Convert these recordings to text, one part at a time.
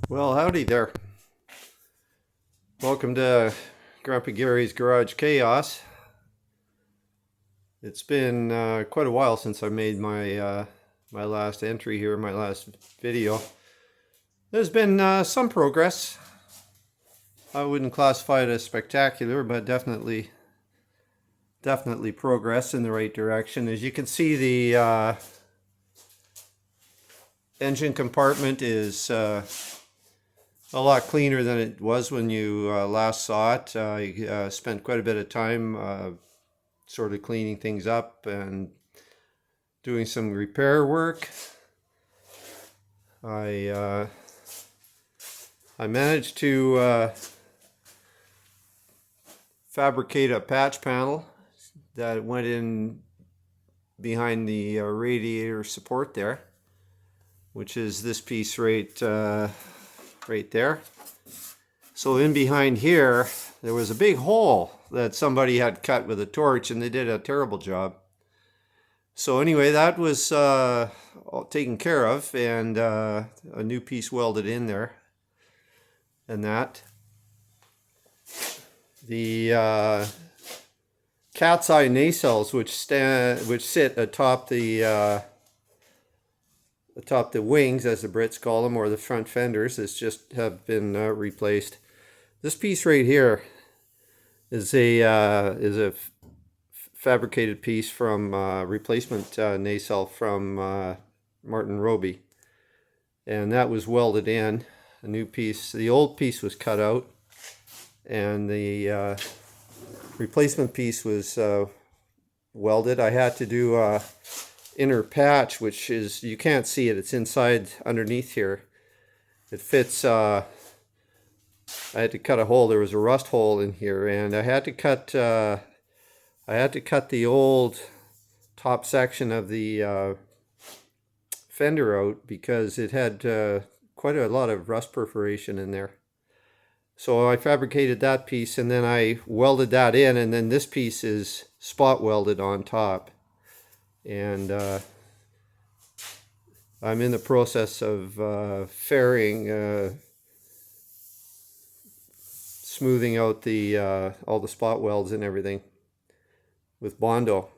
Well, howdy there. Welcome to Grumpy Gary's Garage Chaos. It's been quite a while since I made my last entry here, my last video. There's been some progress. I wouldn't classify it as spectacular, but definitely progress in the right direction. As you can see, the engine compartment is a lot cleaner than it was when you last saw it. I spent quite a bit of time sort of cleaning things up and doing some repair work. I managed to fabricate a patch panel that went in behind the radiator support there, which is this piece right there. So in behind here, there was a big hole that somebody had cut with a torch, and they did a terrible job. So anyway, that was taken care of, and a new piece welded in there. And that. The cat's eye nacelles, which sit atop the wings, as the Brits call them, or the front fenders, have been replaced. This piece right here is a fabricated piece from replacement nacelle from Martin Roby, and that was welded in. A new piece. The old piece was cut out, and the replacement piece was welded. I had to do a inner patch, which is, you can't see it, it's inside underneath here. It fits, I had to cut a hole. There was a rust hole in here, and I had to cut the old top section of the fender out because it had quite a lot of rust perforation in there. So I fabricated that piece, and then I welded that in, and then this piece is spot welded on top. And I'm in the process of fairing, smoothing out all the spot welds and everything with Bondo.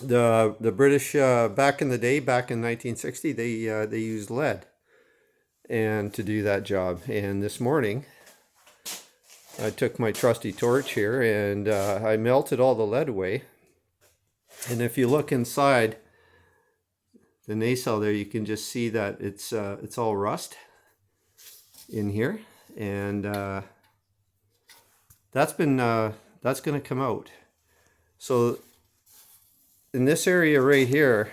The British back in the day, back in 1960, they used lead and to do that job. And this morning, I took my trusty torch here and I melted all the lead away. And if you look inside the nacelle there, you can just see that it's all rust in here, and that's going to come out. So in this area right here,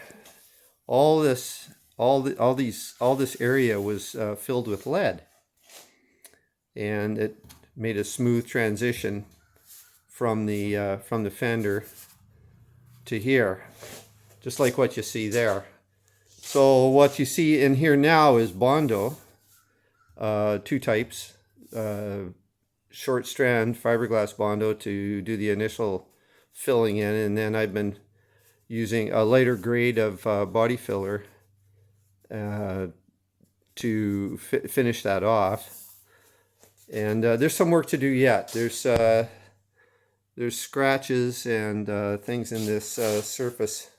all this area was filled with lead, and it made a smooth transition from the fender to here, just like what you see there. So what you see in here now is Bondo, two types, short strand fiberglass Bondo to do the initial filling in, and then I've been using a lighter grade of body filler to finish that off. And there's some work to do yet. There's scratches and things in this surface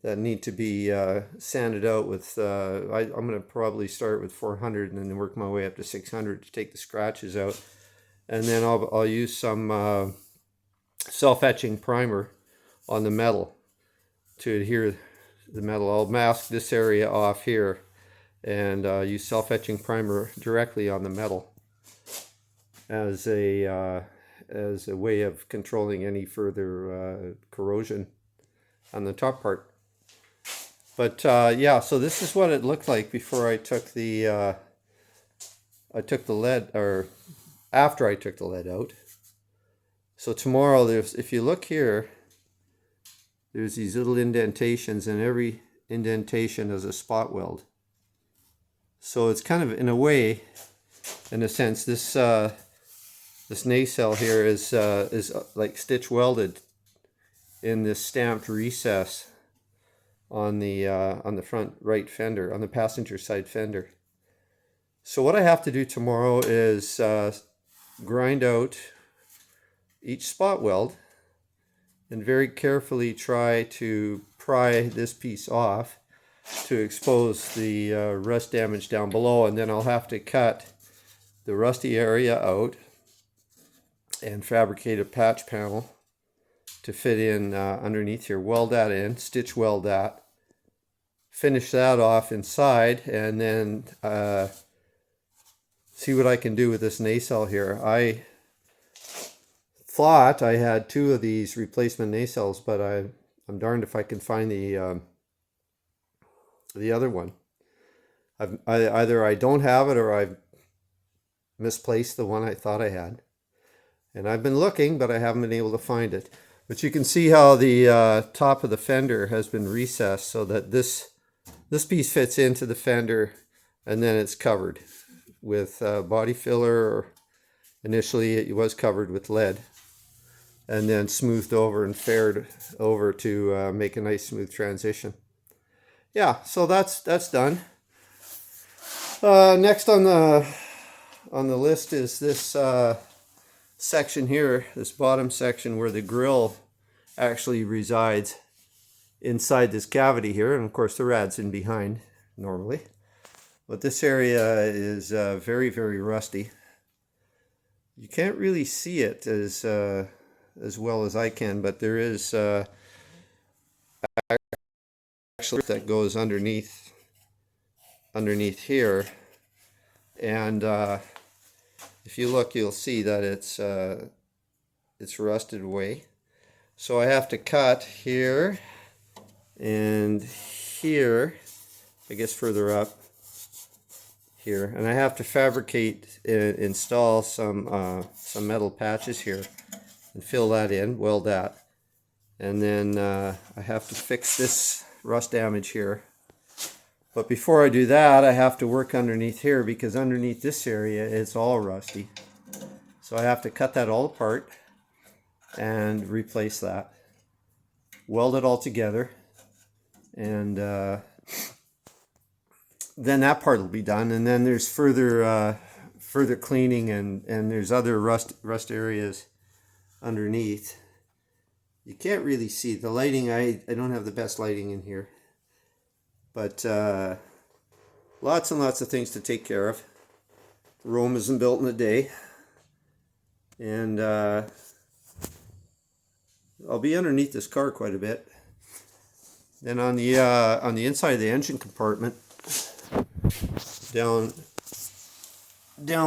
that need to be sanded out with, I'm going to probably start with 400 and then work my way up to 600 to take the scratches out. And then I'll use some self-etching primer on the metal to adhere the metal. I'll mask this area off here and use self-etching primer directly on the metal as a way of controlling any further corrosion on the top part. But yeah, so this is what it looked like before I took the lead, or after I took the lead out. So tomorrow, if you look here, there's these little indentations, and every indentation is a spot weld. So it's kind of, in a way, in a sense, this nacelle here is like stitch welded in this stamped recess on the front right fender, on the passenger side fender. So what I have to do tomorrow is grind out each spot weld and very carefully try to pry this piece off to expose the rust damage down below, and then I'll have to cut the rusty area out and fabricate a patch panel to fit in underneath here. Weld that in, stitch weld that, finish that off inside, and then see what I can do with this nacelle here. I thought I had 2 of these replacement nacelles, but I'm darned if I can find the other one. Either I don't have it or I've misplaced the one I thought I had. And I've been looking, but I haven't been able to find it. But you can see how the top of the fender has been recessed so that this piece fits into the fender, and then it's covered with body filler. Initially it was covered with lead, and then smoothed over and faired over to make a nice smooth transition. Yeah, so that's done. Next on the list is this section here, this bottom section where the grill actually resides inside this cavity here, and of course the rad's in behind normally. But this area is very, very rusty. You can't really see it as well as I can, but there is actually that goes underneath here, and if you look, you'll see that it's rusted away. So I have to cut here and here, I guess further up here, and I have to fabricate and install some metal patches here and fill that in, weld that, and then I have to fix this rust damage here. But before I do that, I have to work underneath here, because underneath this area it's all rusty. So I have to cut that all apart and replace that, weld it all together, and then that part will be done. And then there's further cleaning, and there's other rust areas underneath. You can't really see the lighting. I don't have the best lighting in here, but lots and lots of things to take care of. Rome isn't built in a day, and I'll be underneath this car quite a bit. Then on the inside of the engine compartment, down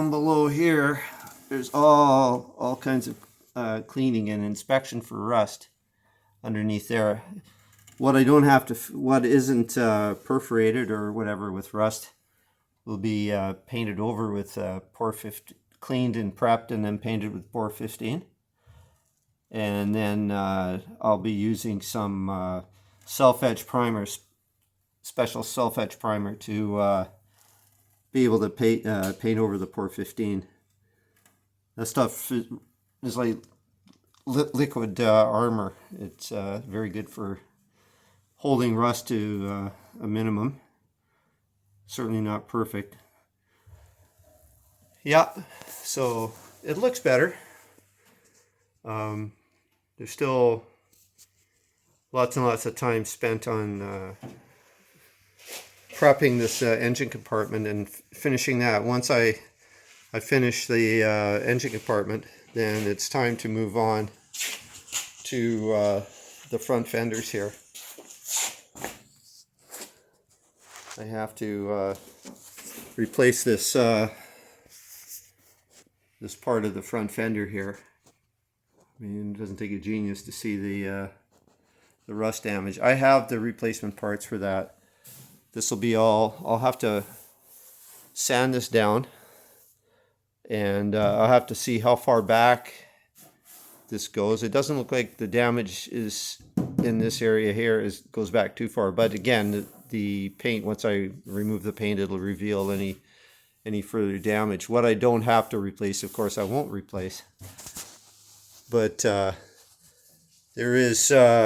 below here, there's all kinds of cleaning and inspection for rust underneath there. What I don't have to, what isn't perforated or whatever with rust, will be painted over with POR 15, cleaned and prepped and then painted with POR 15. And then I'll be using some self-etch primers, special self-etch primer, to be able to paint over the POR 15. That stuff is like liquid armor. It's very good for holding rust to a minimum. Certainly not perfect. Yeah, so it looks better. There's still lots and lots of time spent on prepping this engine compartment and finishing that. Once I finish the engine compartment, then it's time to move on to the front fenders here. I have to replace this this part of the front fender here. I mean, it doesn't take a genius to see the rust damage. I have the replacement parts for that. This will be all. I'll have to sand this down, and I'll have to see how far back this goes. It doesn't look like the damage is in this area here goes back too far, but again, the paint, once I remove the paint, it'll reveal any further damage. What I don't have to replace, of course, I won't replace, but there is